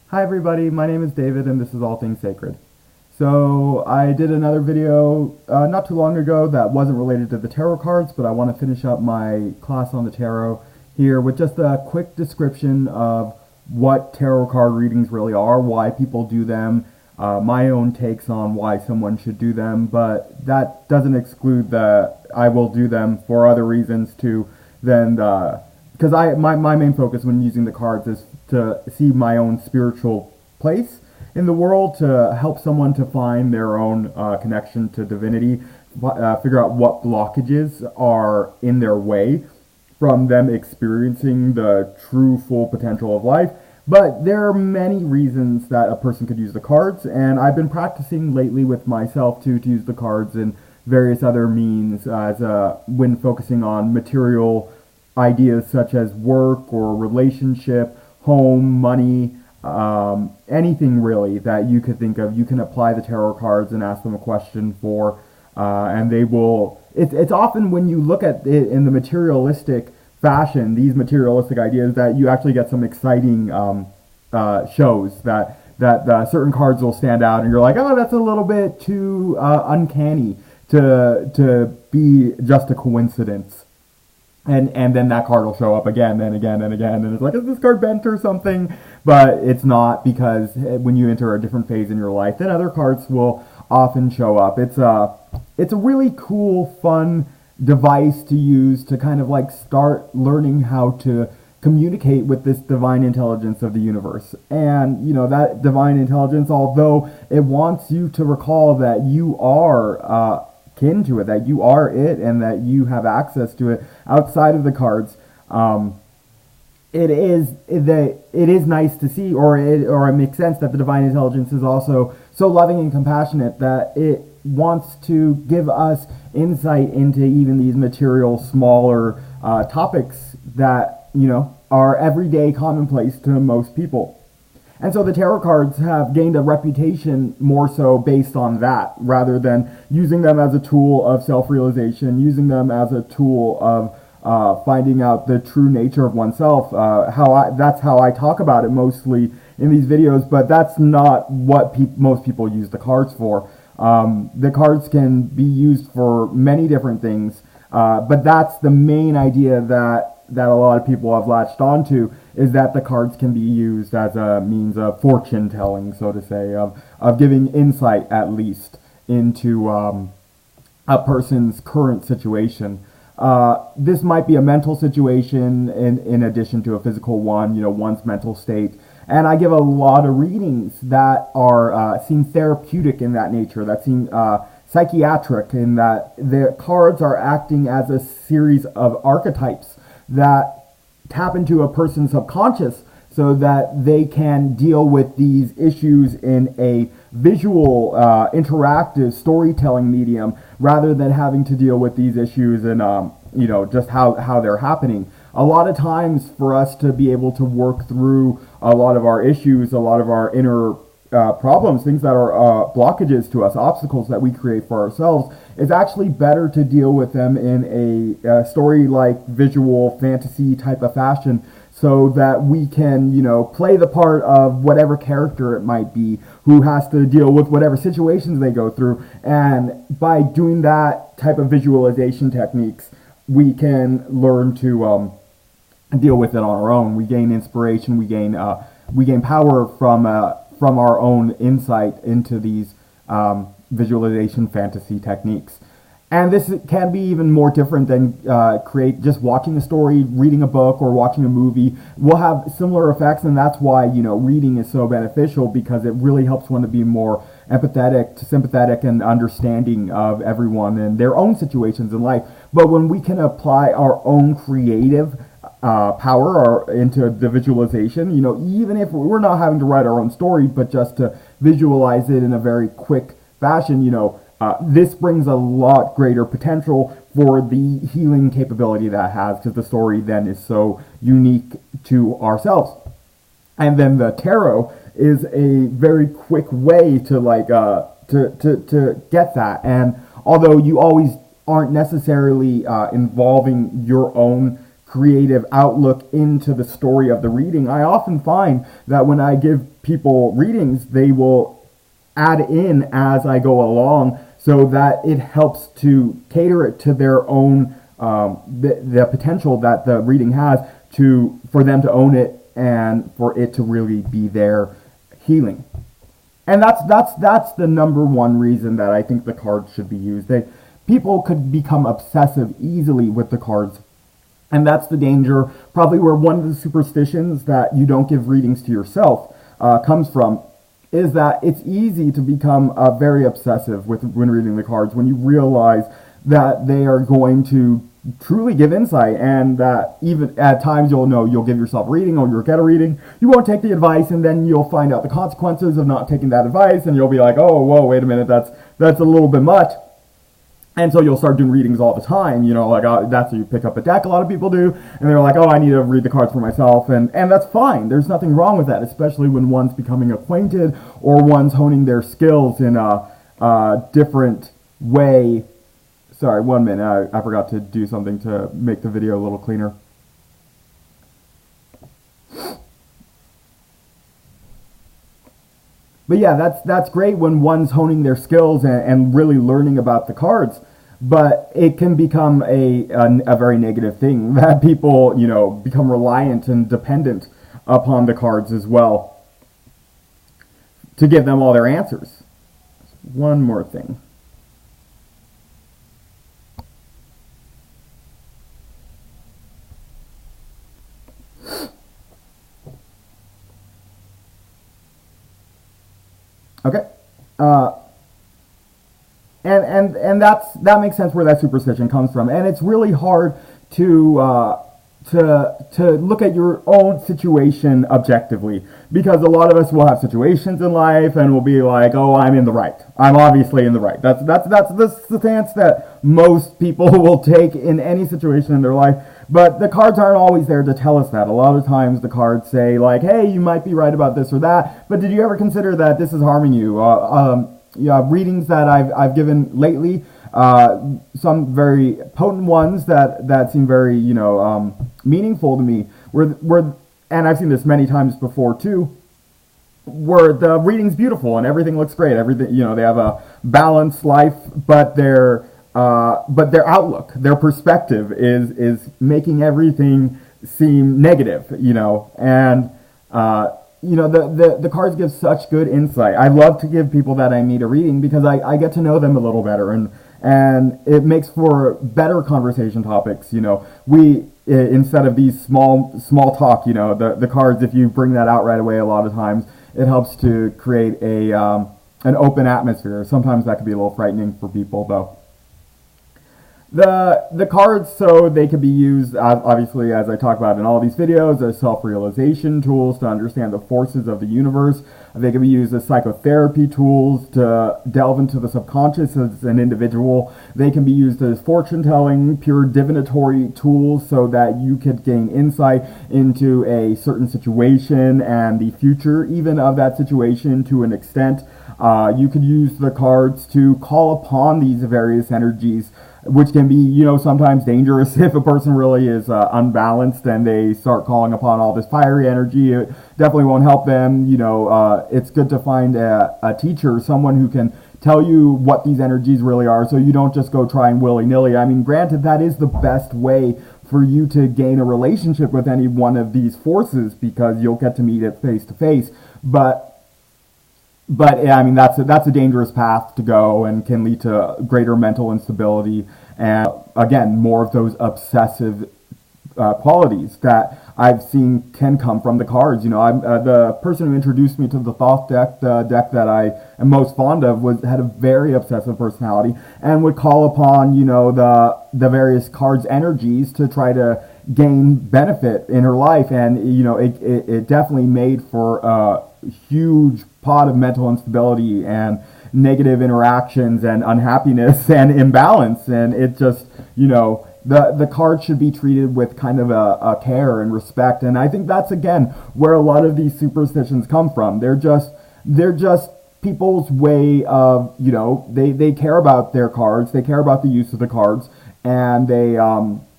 Hi everybody, my name is David and this is All Things Sacred. So I did another video not too long ago that wasn't related to the tarot cards, but I want to finish up my class on the tarot here with just a quick description of what tarot card readings really are, why people do them, my own takes on why someone should do them, but that doesn't exclude that I will do them for other reasons too than because my main focus when using the cards is to see my own spiritual place in the world, to help someone to find their own connection to divinity, figure out what blockages are in their way from them experiencing the true full potential of life. But there are many reasons that a person could use the cards, and I've been practicing lately with myself too to use the cards in various other means as when focusing on material ideas such as work or relationship, home, money, anything really that you could think of. You can apply the tarot cards and ask them a question for, and they will. It's often when you look at it in the materialistic fashion, these materialistic ideas, that you actually get some exciting shows that certain cards will stand out, and you're like, oh, that's a little bit too uncanny to be just a coincidence. And then that card will show up again and again and again, and it's like, is this card bent or something? But it's not, because when you enter a different phase in your life, then other cards will often show up. It's a really cool, fun device to use to kind of like start learning how to communicate with this divine intelligence of the universe. And that divine intelligence, although it wants you to recall that you are kin to it, that you are it, and that you have access to it outside of the cards. It is nice to see, or it makes sense that the divine intelligence is also so loving and compassionate that it wants to give us insight into even these material, smaller topics that are everyday commonplace to most people. And so the tarot cards have gained a reputation more so based on that, rather than using them as a tool of self-realization, using them as a tool of finding out the true nature of oneself. That's how I talk about it mostly in these videos, but that's not what most people use the cards for. The cards can be used for many different things, but that's the main idea that a lot of people have latched onto, is that the cards can be used as a means of fortune telling, so to say, of giving insight at least into a person's current situation. This might be a mental situation in addition to a physical one, one's mental state. And I give a lot of readings that are seem therapeutic in that nature, that seem psychiatric in that the cards are acting as a series of archetypes that tap into a person's subconscious so that they can deal with these issues in a visual, interactive storytelling medium, rather than having to deal with these issues in, just how they're happening. A lot of times, for us to be able to work through a lot of our issues, a lot of our inner problems, things that are blockages to us, obstacles that we create for ourselves, it's actually better to deal with them in a story-like, visual, fantasy type of fashion, so that we can, play the part of whatever character it might be who has to deal with whatever situations they go through. And by doing that type of visualization techniques, we can learn to deal with it on our own. We gain inspiration, we gain power from our own insight into these visualization fantasy techniques. And this can be even more different than just watching a story, reading a book, or watching a movie. Will have similar effects, and that's why reading is so beneficial, because it really helps one to be more empathetic, sympathetic, and understanding of everyone and their own situations in life. But when we can apply our own creative power into the visualization, even if we're not having to write our own story, but just to visualize it in a very quick fashion, this brings a lot greater potential for the healing capability that it has, because the story then is so unique to ourselves. And then the tarot is a very quick way to to get that. And although you always aren't necessarily involving your own creative outlook into the story of the reading. I often find that when I give people readings, they will add in as I go along, so that it helps to cater it to their own the potential that the reading has for them to own it and for it to really be their healing. And that's the number one reason that I think the cards should be used. People could become obsessive easily with the cards, and that's the danger, probably where one of the superstitions that you don't give readings to yourself comes from, is that it's easy to become very obsessive when reading the cards, when you realize that they are going to truly give insight, and that even at times you'll give yourself a reading or you'll get a reading, you won't take the advice, and then you'll find out the consequences of not taking that advice, and you'll be like, oh, whoa, wait a minute, that's a little bit much. And so you'll start doing readings all the time, that's how you pick up a deck, a lot of people do, and they're like, oh, I need to read the cards for myself, and that's fine. There's nothing wrong with that, especially when one's becoming acquainted or one's honing their skills in a different way. Sorry, 1 minute, I forgot to do something to make the video a little cleaner. But yeah, that's great when one's honing their skills and really learning about the cards. But it can become a very negative thing that people, become reliant and dependent upon the cards as well to give them all their answers. One more thing. Okay, and that makes sense where that superstition comes from, and it's really hard to look at your own situation objectively, because a lot of us will have situations in life and we'll be like, oh, I'm in the right. I'm obviously in the right. That's the stance that most people will take in any situation in their life. But the cards aren't always there to tell us that. A lot of times the cards say like, hey, you might be right about this or that, but did you ever consider that this is harming you? Readings that I've given lately, some very potent ones that seem very, meaningful to me, were, and I've seen this many times before too, where the reading's beautiful and everything looks great. Everything, they have a balanced life, but their outlook, their perspective is making everything seem negative, and the cards give such good insight. I love to give people that I meet a reading because I get to know them a little better, and it makes for better conversation topics. We, instead of these small talk, the cards, if you bring that out right away, a lot of times it helps to create an open atmosphere. Sometimes that can be a little frightening for people, though. The cards, so they can be used, obviously, as I talk about in all these videos, as self-realization tools to understand the forces of the universe. They can be used as psychotherapy tools to delve into the subconscious as an individual. They can be used as fortune-telling, pure divinatory tools so that you could gain insight into a certain situation and the future, even of that situation to an extent. You could use the cards to call upon these various energies, which can be, sometimes dangerous if a person really is unbalanced and they start calling upon all this fiery energy. It definitely won't help them. It's good to find a teacher, someone who can tell you what these energies really are, so you don't just go trying willy-nilly. I mean, granted, that is the best way for you to gain a relationship with any one of these forces, because you'll get to meet it face to face. But I mean, that's a dangerous path to go and can lead to greater mental instability and, again, more of those obsessive qualities that I've seen can come from the cards. I'm the person who introduced me to the Thoth deck, the deck that I am most fond of, had a very obsessive personality and would call upon, the various cards' energies to try to gain benefit in her life, and it definitely made for a huge pot of mental instability and negative interactions and unhappiness and imbalance, and it just, the cards should be treated with kind of a care and respect, and I think that's, again, where a lot of these superstitions come from. They're just people's way of, they care about their cards, they care about the use of the cards, and they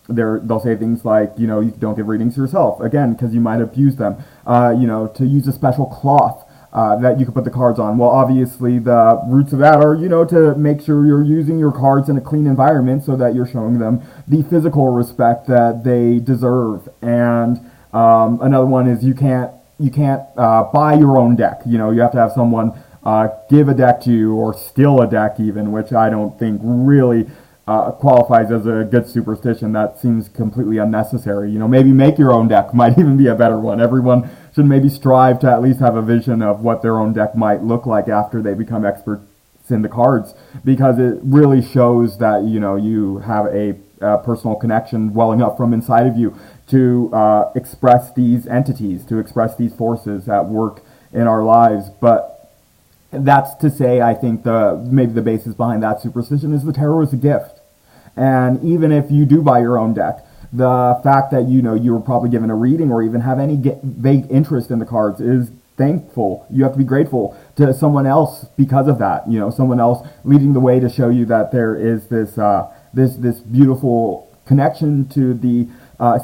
they'll say things like, you don't give readings to yourself, again, because you might abuse them. To use a special cloth that you can put the cards on. Well, obviously, the roots of that are, to make sure you're using your cards in a clean environment so that you're showing them the physical respect that they deserve. And another one is you can't buy your own deck. You have to have someone give a deck to you, or steal a deck even, which I don't think really qualifies as a good superstition. That seems completely unnecessary. Maybe make your own deck might even be a better one. Everyone should maybe strive to at least have a vision of what their own deck might look like after they become experts in the cards, because it really shows that you have a personal connection welling up from inside of you to express these entities, to express these forces at work in our lives. But that's to say, I think maybe the basis behind that superstition is the tarot is a gift. And even if you do buy your own deck, the fact that you were probably given a reading or even have any vague interest in the cards is thankful. You have to be grateful to someone else because of that. Someone else leading the way to show you that there is this beautiful connection to the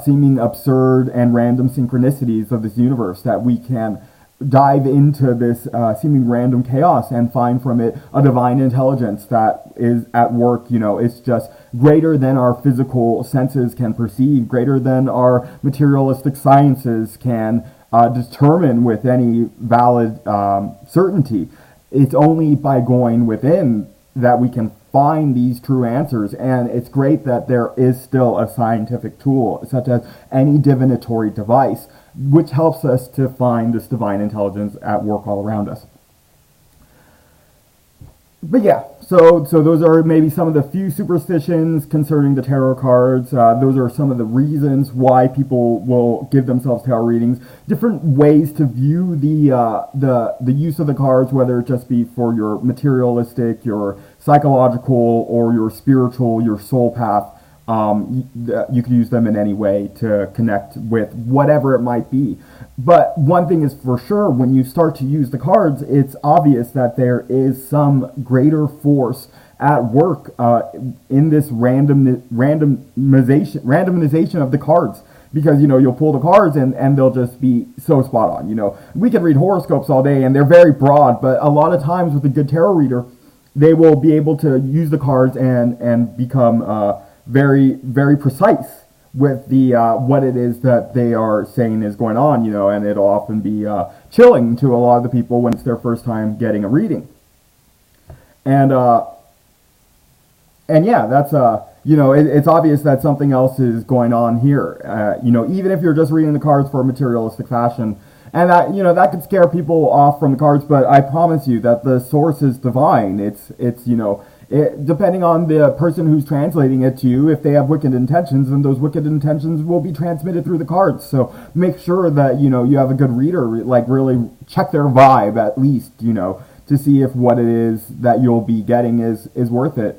seeming absurd and random synchronicities of this universe, that we can dive into this seeming random chaos and find from it a divine intelligence that is at work. It's just greater than our physical senses can perceive, greater than our materialistic sciences can determine with any valid certainty. It's only by going within that we can find these true answers. And it's great that there is still a scientific tool, such as any divinatory device, which helps us to find this divine intelligence at work all around us. But yeah, so those are maybe some of the few superstitions concerning the tarot cards. Those are some of the reasons why people will give themselves tarot readings. Different ways to view the use of the cards, whether it just be for your materialistic, your psychological, or your spiritual, your soul path. You can use them in any way to connect with whatever it might be. But one thing is for sure, when you start to use the cards, it's obvious that there is some greater force at work in this randomization of the cards. Because, you'll pull the cards and they'll just be so spot on. We can read horoscopes all day and they're very broad, but a lot of times with a good tarot reader, they will be able to use the cards and become very, very precise with the what it is that they are saying is going on, and it'll often be chilling to a lot of the people when it's their first time getting a reading. And yeah, that's it's obvious that something else is going on here. Even if you're just reading the cards for a materialistic fashion, and that could scare people off from the cards, but I promise you that the source is divine. It's depending on the person who's translating it to you, if they have wicked intentions, then those wicked intentions will be transmitted through the cards. So make sure that, you have a good reader, like really check their vibe at least, to see if what it is that you'll be getting is worth it.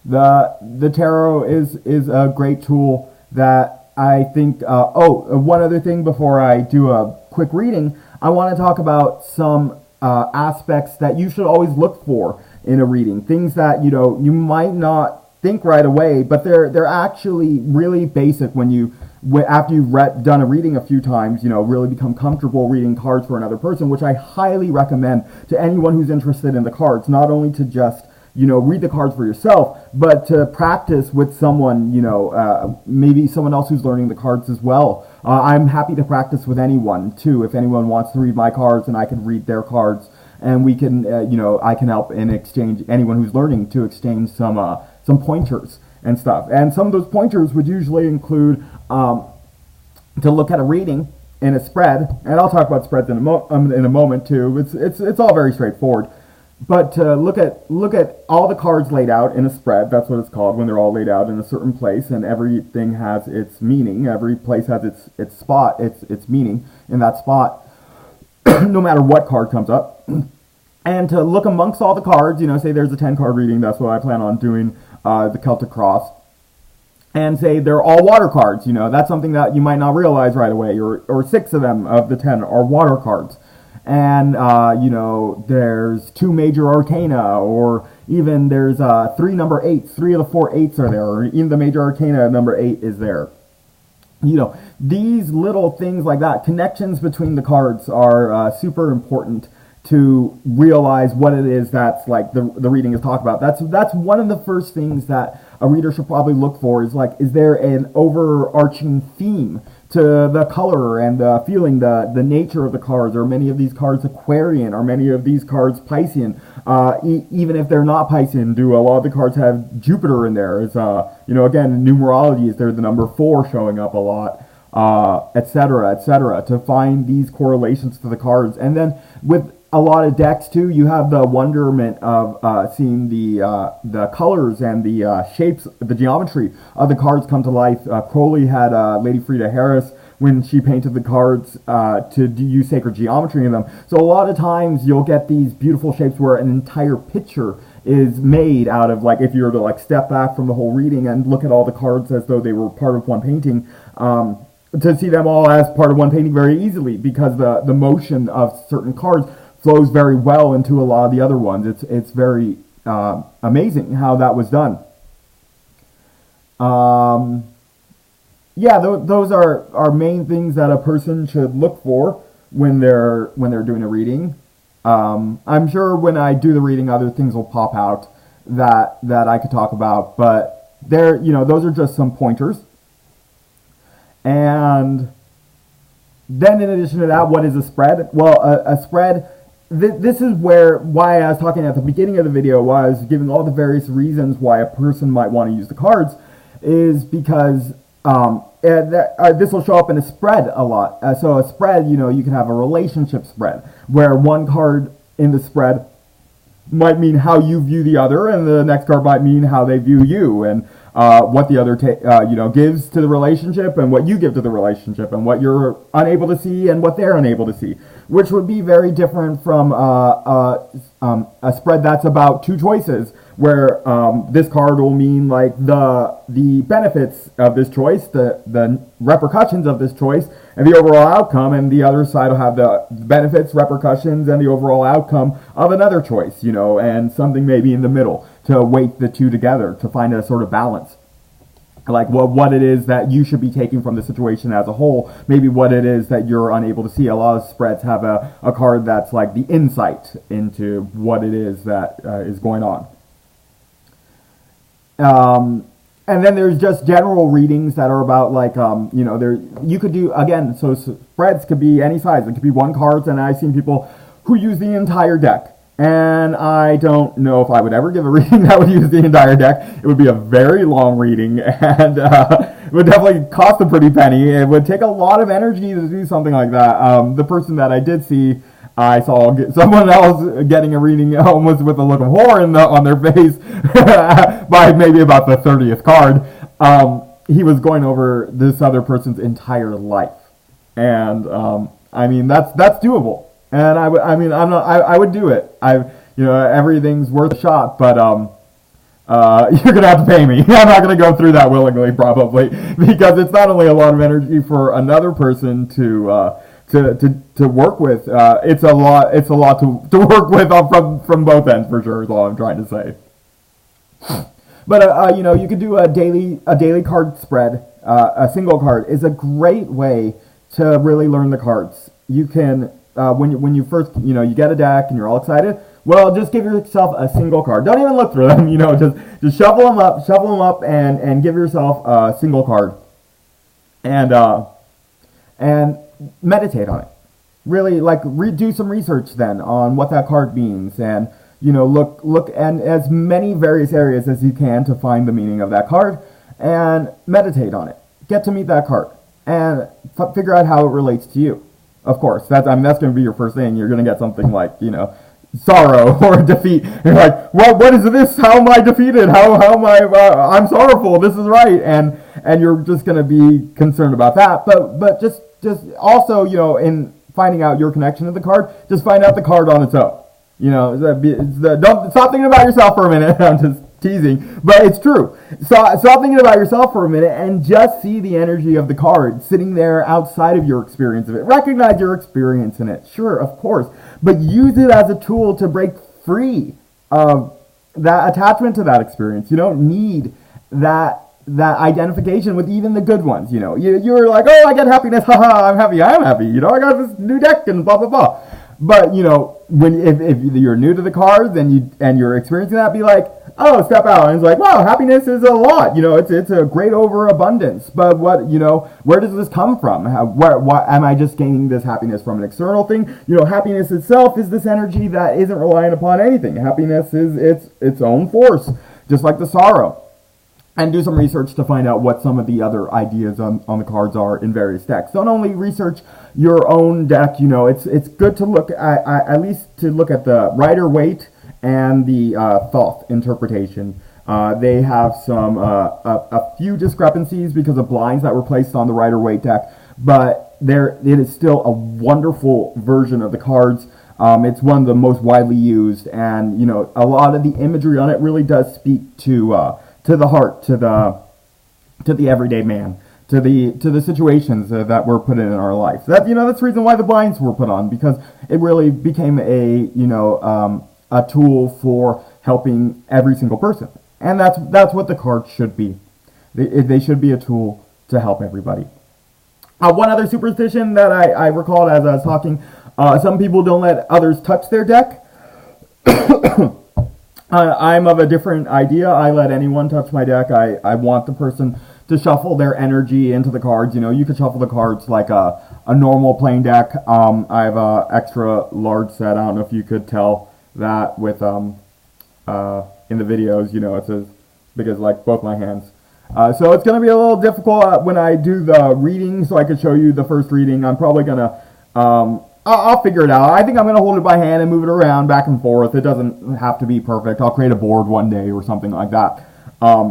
The tarot is a great tool that I think, one other thing before I do a quick reading, I want to talk about some aspects that you should always look for in a reading. Things that, you might not think right away, but they're actually really basic after you've done a reading a few times, really become comfortable reading cards for another person, which I highly recommend to anyone who's interested in the cards, not only to just read the cards for yourself, but to practice with someone, maybe someone else who's learning the cards as well. I'm happy to practice with anyone, too. If anyone wants to read my cards and I can read their cards, and we can, I can help in exchange, anyone who's learning to exchange some pointers and stuff. And some of those pointers would usually include to look at a reading in a spread, and I'll talk about spreads in a moment, too. It's all very straightforward. But to look at all the cards laid out in a spread, that's what it's called, when they're all laid out in a certain place, and everything has its meaning. Every place has its spot, its meaning in that spot, no matter what card comes up. And to look amongst all the cards, say there's a 10-card reading, that's what I plan on doing, the Celtic Cross, and say they're all water cards. That's something that you might not realize right away, or 6 of them of the 10 are water cards. and you know, there's 2 major arcana, or even there's 3 number 8s. 3 of the 4 8s are there, or even the major arcana number 8 is there. You know, these little things like that, connections between the cards, are super important to realize what it is that's like the reading is talking about. That's one of the first things that a reader should probably look for, is like, is there an overarching theme to the color and the feeling, the nature of the cards? Are many of these cards Aquarian? Are many of these cards Piscean? Even if they're not Piscean, do a lot of the cards have Jupiter in there? Is you know, again, numerology, is there the number 4 showing up a lot, etc., etc., to find these correlations to the cards. And then with a lot of decks too, you have the wonderment of seeing the colors and the shapes, the geometry of the cards come to life. Crowley had Lady Frida Harris, when she painted the cards, to use sacred geometry in them. So a lot of times you'll get these beautiful shapes where an entire picture is made out of, like, if you were to like step back from the whole reading and look at all the cards as though they were part of one painting, to see them all as part of one painting very easily, because the motion of certain cards flows very well into a lot of the other ones. It's very amazing how that was done. Yeah, those are main things that a person should look for when they're doing a reading. I'm sure when I do the reading, other things will pop out that I could talk about, but you know, those are just some pointers. And then in addition to that, what is a spread? Well, a spread, this is why I was talking at the beginning of the video, why I was giving all the various reasons why a person might want to use the cards, is because this will show up in a spread a lot. So a spread, you know, you can have a relationship spread, where one card in the spread might mean how you view the other, and the next card might mean how they view you, and what the other you know, gives to the relationship, and what you give to the relationship, and what you're unable to see and what they're unable to see, which would be very different from a spread that's about 2 choices, where this card will mean like the benefits of this choice, the repercussions of this choice, and the overall outcome, and the other side will have the benefits, repercussions, and the overall outcome of another choice, you know, and something maybe in the middle to weight the 2 together to find a sort of balance. Like what it is that you should be taking from the situation as a whole, maybe what it is that you're unable to see. A lot of spreads have a card that's like the insight into what it is that is going on. And then there's just general readings that are about, like, you know, you could do, again, so spreads could be any size. It could be 1 card, and I've seen people who use the entire deck. And I don't know if I would ever give a reading that would use the entire deck. It would be a very long reading, and it would definitely cost a pretty penny. It would take a lot of energy to do something like that. The person that I did see, I saw someone else getting a reading almost with a look of horror on their face by maybe about the 30th card. He was going over this other person's entire life, and I mean, that's doable. And I would do it. You know, everything's worth a shot, but you're gonna have to pay me. I'm not gonna go through that willingly, probably, because it's not only a lot of energy for another person to work with. It's a lot to work with from both ends, for sure, is all I'm trying to say. But you know, you could do a daily card spread. A single card is a great way to really learn the cards. You can. When you first, you know, you get a deck and you're all excited, well, just give yourself a single card. Don't even look through them, you know, just shuffle them up and give yourself a single card. And meditate on it. Really, like, do some research then on what that card means, and, you know, look at as many various areas as you can to find the meaning of that card, and meditate on it. Get to meet that card, and figure out how it relates to you. Of course, that's going to be your first thing. You're going to get something like, you know, sorrow or defeat. And you're like, well, what is this? How am I defeated? How am I? I'm sorrowful. This is right. And you're just going to be concerned about that. But just also, you know, in finding out your connection to the card, just find out the card on its own. You know, don't stop thinking about yourself for a minute. I'm just teasing, but it's true. So stop thinking about yourself for a minute and just see the energy of the card sitting there outside of your experience of it. Recognize your experience in it, sure, of course, but use it as a tool to break free of that attachment to that experience. You don't need that identification with even the good ones. You're like, oh, I get happiness, haha, I'm happy, I got this new deck and blah blah blah. But when if you're new to the cards and you're experiencing that, be like, oh, step out, and it's like, wow, happiness is a lot. It's a great overabundance. But where does this come from? Why am I just gaining this happiness from an external thing? Happiness itself is this energy that isn't reliant upon anything. Happiness is its own force, just like the sorrow. And do some research to find out what some of the other ideas on the cards are in various decks. Don't only research your own deck. It's good to look at least to look at the Rider-Waite and the Thoth interpretation. They have some a few discrepancies because of blinds that were placed on the Rider-Waite deck, but it is still a wonderful version of the cards. It's one of the most widely used, and a lot of the imagery on it really does speak to the heart, to the everyday man, to the situations that were put in our life. That's the reason why the blinds were put on, because it really became a tool for helping every single person, and that's what the cards should be. They should be a tool to help everybody. One other superstition that I recalled as I was talking: some people don't let others touch their deck. I'm of a different idea. I let anyone touch my deck. I want the person to shuffle their energy into the cards. You could shuffle the cards like a normal playing deck. I have a extra large set. I don't know if you could tell that with in the videos. It's as big as like both my hands. So it's going to be a little difficult when I do the reading, so I could show you the first reading. I'm probably going to I'll figure it out. I think I'm going to hold it by hand and move it around back and forth. It doesn't have to be perfect. I'll create a board one day or something like that. But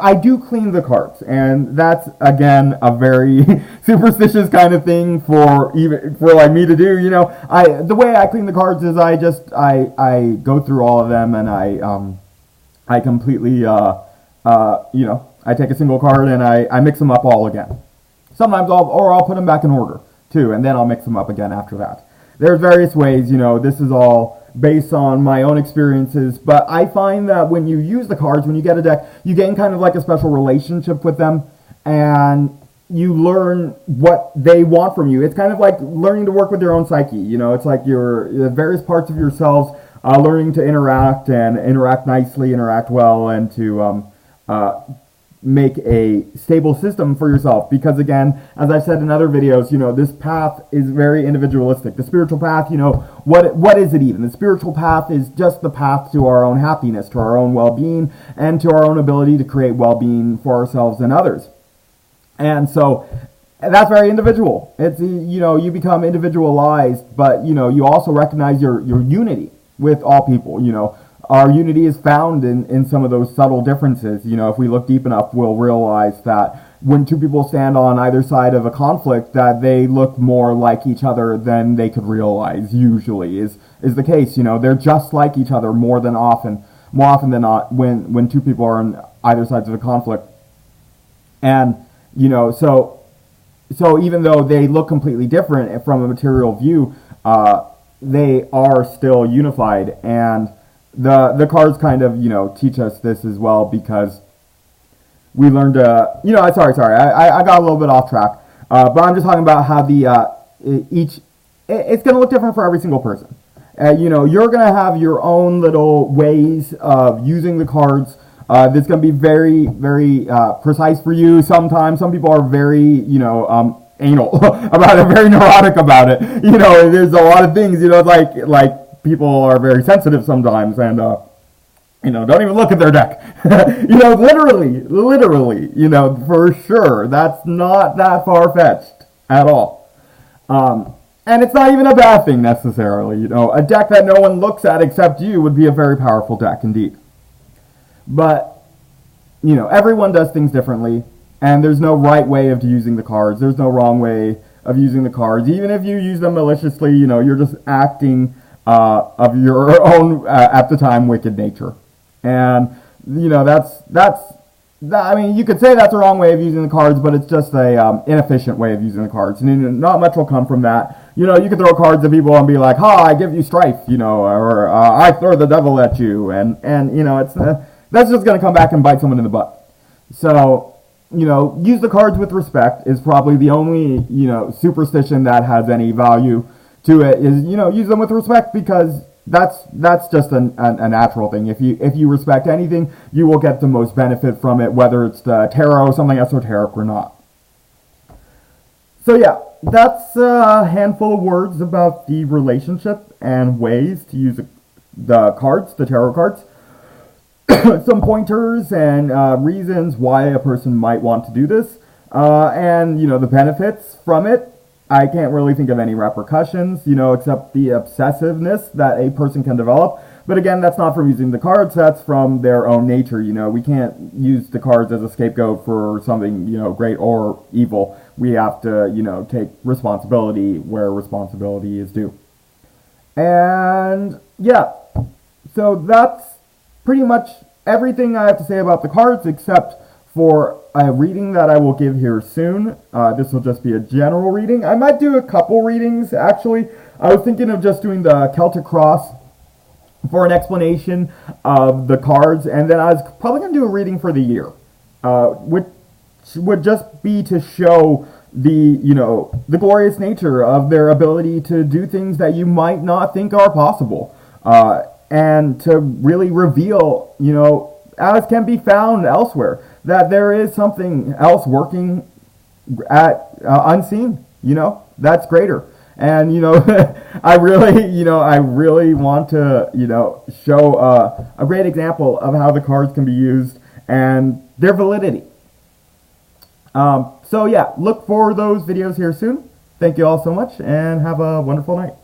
I do clean the cards, and that's again a very superstitious kind of thing for like me to do. The way I clean the cards is I go through all of them, and I completely I take a single card and I mix them up all again. Sometimes I'll put them back in order too, and then I'll mix them up again after that. There's various ways. This is all based on my own experiences, but I find that when you use the cards, when you get a deck, you gain kind of like a special relationship with them, and you learn what they want from you. It's kind of like learning to work with your own psyche. It's like your various parts of yourselves learning to interact nicely, interact well, and to make a stable system for yourself. Because again, as I've said in other videos, this path is very individualistic. The spiritual path, what is it even? The spiritual path is just the path to our own happiness, to our own well-being, and to our own ability to create well-being for ourselves and others. And so that's very individual. It's you become individualized, but you also recognize your unity with all people. Our unity is found in some of those subtle differences. If we look deep enough, we'll realize that when two people stand on either side of a conflict, that they look more like each other than they could realize usually is the case. They're just like each other more often than not when two people are on either sides of a conflict. And, so even though they look completely different from a material view, they are still unified. And the cards kind of, teach us this as well, because we learned to, sorry, I got a little bit off track, but I'm just talking about how it's going to look different for every single person. You're going to have your own little ways of using the cards. That's going to be very, very precise for you. Sometimes some people are very, anal about it, very neurotic about it. There's a lot of things, like people are very sensitive sometimes, and don't even look at their deck. Literally, for sure. That's not that far-fetched at all. And it's not even a bad thing necessarily. A deck that no one looks at except you would be a very powerful deck indeed. But everyone does things differently, and there's no right way of using the cards. There's no wrong way of using the cards. Even if you use them maliciously, you're just acting of your own, at the time, wicked nature. And, you know, I mean, you could say that's the wrong way of using the cards, but it's just a inefficient way of using the cards. And not much will come from that. You know, you can throw cards at people and be like, "Ha, I give you strife," you know, or "I throw the devil at you," and you know, that's just going to come back and bite someone in the butt. So, you know, use the cards with respect is probably the only, you know, superstition that has any value to it. Is, you know, use them with respect, because that's just a natural thing. If you respect anything, you will get the most benefit from it, whether it's the tarot, something esoteric, or not. So yeah, that's a handful of words about the relationship and ways to use the cards, the tarot cards. Some pointers and reasons why a person might want to do this, and, you know, the benefits from it. I can't really think of any repercussions, you know, except the obsessiveness that a person can develop. But again, that's not from using the cards, that's from their own nature, you know. We can't use the cards as a scapegoat for something, you know, great or evil. We have to, you know, take responsibility where responsibility is due. And yeah, so that's pretty much everything I have to say about the cards, except for a reading that I will give here soon. This will just be a general reading. I might do a couple readings, actually. I was thinking of just doing the Celtic Cross for an explanation of the cards, and then I was probably going to do a reading for the year, which would just be to show the, you know, the glorious nature of their ability to do things that you might not think are possible, and to really reveal, you know, as can be found elsewhere, that there is something else working at unseen, you know, that's greater. And, you know, I really want to, you know, show a great example of how the cards can be used and their validity. So yeah, look for those videos here soon. Thank you all so much, and have a wonderful night.